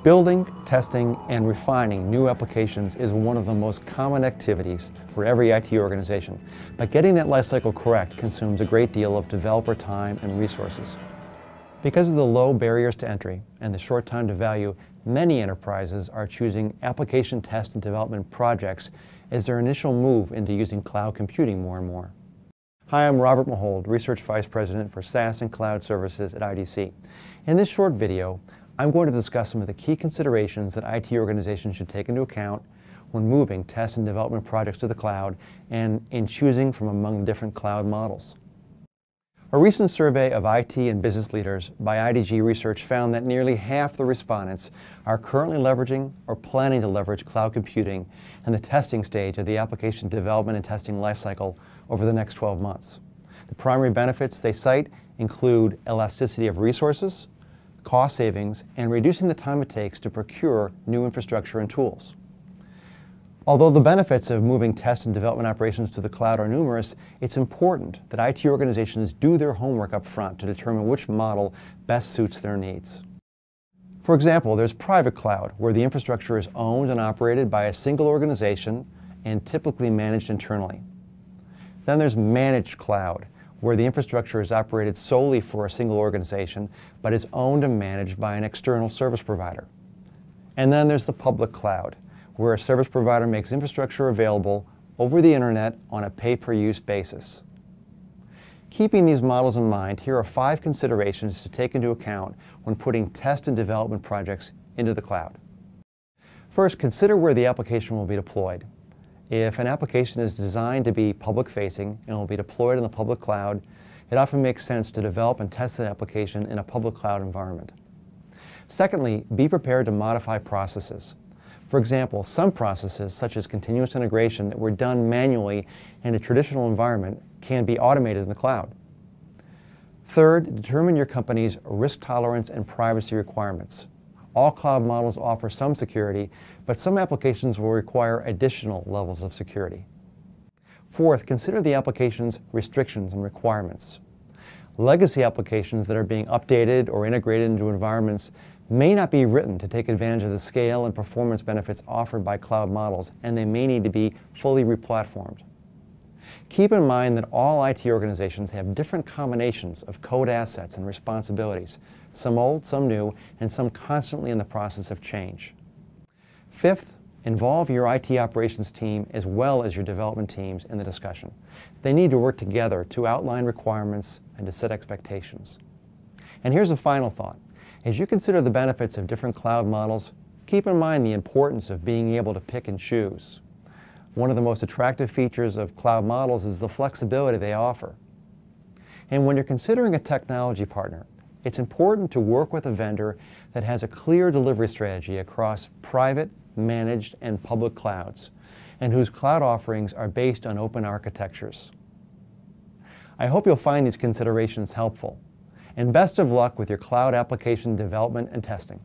Building, testing, and refining new applications is one of the most common activities for every IT organization, but getting that lifecycle correct consumes a great deal of developer time and resources. Because of the low barriers to entry and the short time to value, many enterprises are choosing application test and development projects as their initial move into using cloud computing more and more. Hi, I'm Robert Mahold, Research Vice President for SaaS and Cloud Services at IDC. In this short video, I'm going to discuss some of the key considerations that IT organizations should take into account when moving test and development projects to the cloud and in choosing from among the different cloud models. A recent survey of IT and business leaders by IDG Research found that nearly half the respondents are currently leveraging or planning to leverage cloud computing in the testing stage of the application development and testing lifecycle over the next 12 months. The primary benefits they cite include elasticity of resources, cost savings, and reducing the time it takes to procure new infrastructure and tools. Although the benefits of moving test and development operations to the cloud are numerous, it's important that IT organizations do their homework up front to determine which model best suits their needs. For example, there's private cloud, where the infrastructure is owned and operated by a single organization and typically managed internally. Then there's managed cloud, where the infrastructure is operated solely for a single organization, but is owned and managed by an external service provider. And then there's the public cloud, where a service provider makes infrastructure available over the internet on a pay-per-use basis. Keeping these models in mind, here are 5 considerations to take into account when putting test and development projects into the cloud. First, consider where the application will be deployed. If an application is designed to be public-facing and will be deployed in the public cloud, it often makes sense to develop and test that application in a public cloud environment. Secondly, be prepared to modify processes. For example, some processes, such as continuous integration that were done manually in a traditional environment, can be automated in the cloud. Third, determine your company's risk tolerance and privacy requirements. All cloud models offer some security, but some applications will require additional levels of security. Fourth, consider the application's restrictions and requirements. Legacy applications that are being updated or integrated into environments may not be written to take advantage of the scale and performance benefits offered by cloud models, and they may need to be fully replatformed. Keep in mind that all IT organizations have different combinations of code assets and responsibilities, some old, some new, and some constantly in the process of change. Fifth, involve your IT operations team as well as your development teams in the discussion. They need to work together to outline requirements and to set expectations. And here's a final thought. As you consider the benefits of different cloud models, keep in mind the importance of being able to pick and choose. One of the most attractive features of cloud models is the flexibility they offer. And when you're considering a technology partner, it's important to work with a vendor that has a clear delivery strategy across private, managed, and public clouds, and whose cloud offerings are based on open architectures. I hope you'll find these considerations helpful, and best of luck with your cloud application development and testing.